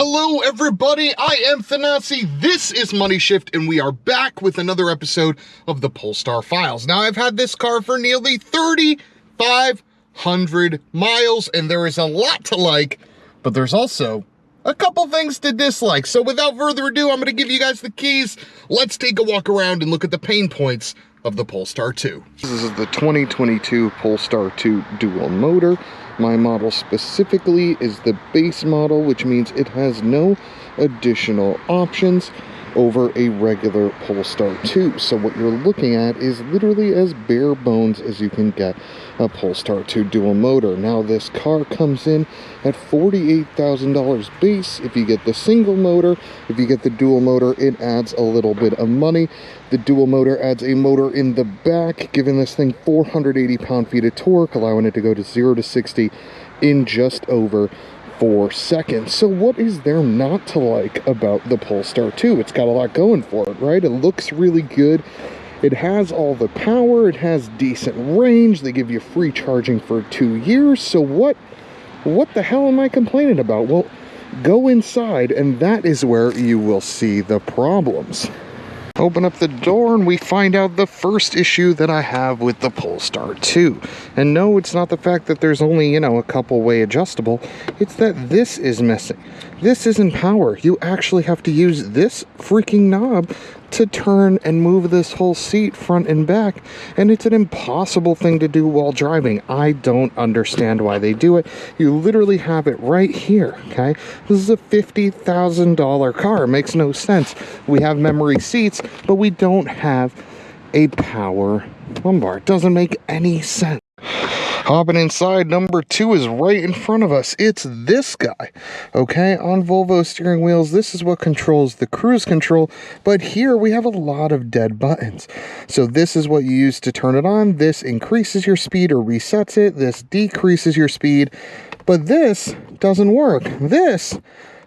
Hello everybody, I am Thanasi, this is MoneyShift, and we are back with another episode of the Polestar Files. Now, I've had this car for nearly 3,500 miles, and there is a lot to like, but there's also a couple things to dislike. So without further ado, I'm going to give you guys the keys. Let's take a walk around and look at the pain points of the Polestar 2. This is the 2022 Polestar 2 dual motor. My model specifically is the base model, which means it has no additional options over a regular Polestar 2. So what you're looking at is literally as bare bones as you can get a Polestar 2 dual motor. Now this car comes in at $48,000 base. If you get the single motor, if you get the dual motor, it adds a little bit of money. The dual motor adds a motor in the back, giving this thing 480 pound-feet of torque, allowing it to go to 0 to 60 in just over 4 seconds. So what is there not to like about the Polestar 2? It's got a lot going for it, right? It looks really good. It has all the power. It has decent range. They give you free charging for 2 years. So what the hell am I complaining about? Well, go inside, and that is where you will see the problems. Open up the door and we find out the first issue that I have with the Polestar 2. And no, it's not the fact that there's only, a couple way adjustable. It's that this is missing. This isn't power. You actually have to use this freaking knob to turn and move this whole seat front and back, and it's an impossible thing to do while driving. I don't understand why they do it. You literally have it right here, okay? This is a $50,000 car. It makes no sense. We have memory seats, but we don't have a power lumbar. It doesn't make any sense. Hopping inside, number 2 is right in front of us. It's this guy, okay? On Volvo steering wheels, this is what controls the cruise control, but here we have a lot of dead buttons. So this is what you use to turn it on. This increases your speed or resets it. This decreases your speed, but this doesn't work. This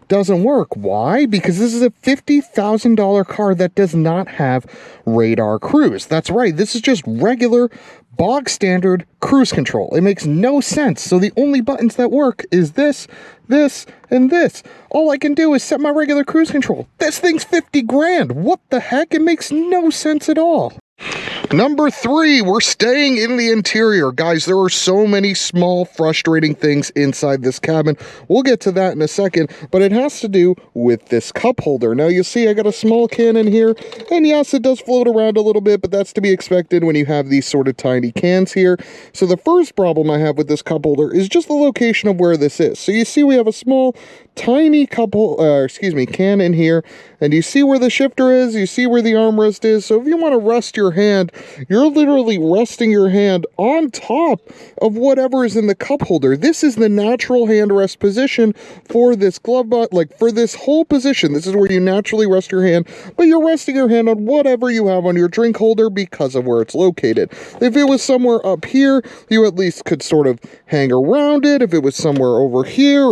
doesn't work. Why? Because this is a $50,000 car that does not have radar cruise. That's right. This is just regular bog standard cruise control. It makes no sense. So the only buttons that work is this, this, and this. All I can do is set my regular cruise control. This thing's 50 grand. What the heck? It makes no sense at all. Number 3, we're staying in the interior. Guys, there are so many small, frustrating things inside this cabin. We'll get to that in a second, but it has to do with this cup holder. Now, you see I got a small can in here, and yes, it does float around a little bit, but that's to be expected when you have these sort of tiny cans here. So the first problem I have with this cup holder is just the location of where this is. So you see we have a small, tiny can in here, and you see where the shifter is, you see where the armrest is. So if you want to rest your hand, you're literally resting your hand on top of whatever is in the cup holder. This is the natural hand rest position for this glove box, like for this whole position. This is where you naturally rest your hand, but you're resting your hand on whatever you have on your drink holder because of where it's located. If it was somewhere up here, you at least could sort of hang around it. If it was somewhere over here,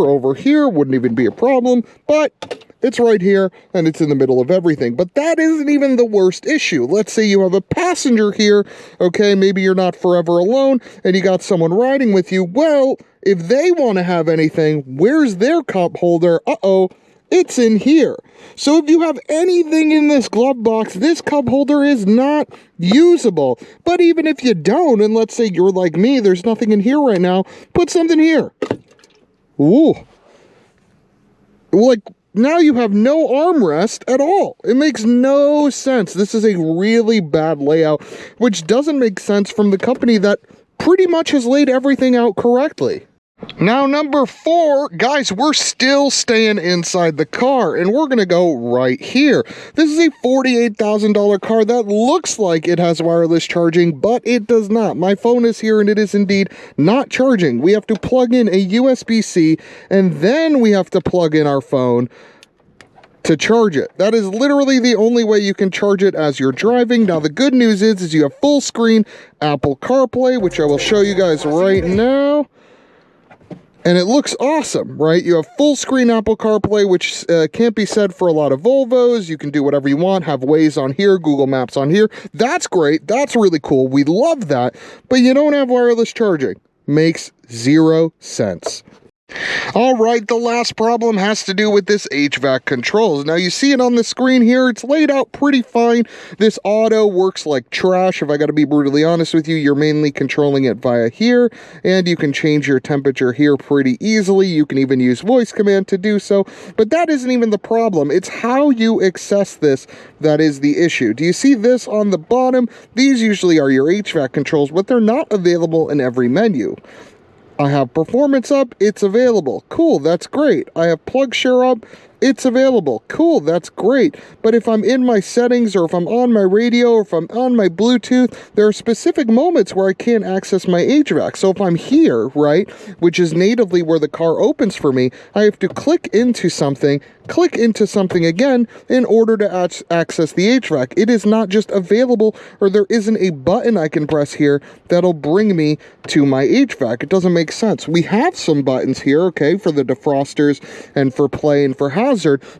wouldn't even be a problem, but it's right here, and it's in the middle of everything. But that isn't even the worst issue. Let's say you have a passenger here, okay? Maybe you're not forever alone, and you got someone riding with you. Well, if they want to have anything, where's their cup holder? Uh-oh, it's in here. So if you have anything in this glove box, this cup holder is not usable. But even if you don't, and let's say you're like me, there's nothing in here right now, put something here. Ooh. Like, now you have no armrest at all. It makes no sense. This is a really bad layout, which doesn't make sense from the company that pretty much has laid everything out correctly. Now, number 4, guys, we're still staying inside the car, and we're going to go right here. This is a $48,000 car that looks like it has wireless charging, but it does not. My phone is here, and it is indeed not charging. We have to plug in a USB-C, and then we have to plug in our phone to charge it. That is literally the only way you can charge it as you're driving. Now, the good news is you have full screen Apple CarPlay, which I will show you guys right now. And it looks awesome, right? You have full screen Apple CarPlay, which can't be said for a lot of Volvos. You can do whatever you want, have Waze on here, Google Maps on here. That's great. That's really cool. We love that. But you don't have wireless charging. Makes zero sense. All right, the last problem has to do with this HVAC controls. Now you see it on the screen here, it's laid out pretty fine. This auto works like trash. If I gotta be brutally honest with you, you're mainly controlling it via here, and you can change your temperature here pretty easily. You can even use voice command to do so, but that isn't even the problem. It's how you access this that is the issue. Do you see this on the bottom? These usually are your HVAC controls, but they're not available in every menu. I have performance up, it's available. Cool, that's great. I have plug share up, it's available. Cool, that's great. But if I'm in my settings, or if I'm on my radio, or if I'm on my Bluetooth, there are specific moments where I can't access my HVAC. So if I'm here, right, which is natively where the car opens for me, I have to click into something again in order to access the HVAC. It is not just available, or there isn't a button I can press here that'll bring me to my HVAC. It doesn't make sense. We have some buttons here, okay, for the defrosters and for play and for hazard,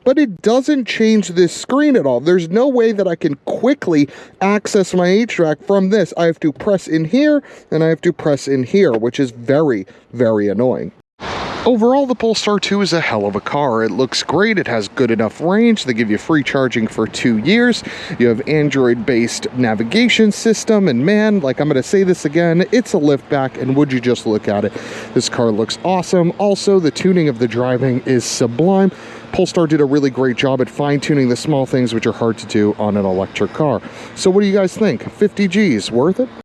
but it doesn't change this screen at all. There's no way that I can quickly access my HVAC from this. I have to press in here and I have to press in here, which is very, very annoying. Overall, the Polestar 2 is a hell of a car. It looks great, it has good enough range, they give you free charging for 2 years, you have Android-based navigation system, and man, like I'm going to say this again, it's a liftback, and would you just look at it. This car looks awesome. Also, the tuning of the driving is sublime. Polestar did a really great job at fine-tuning the small things which are hard to do on an electric car. So what do you guys think? 50 G's, worth it?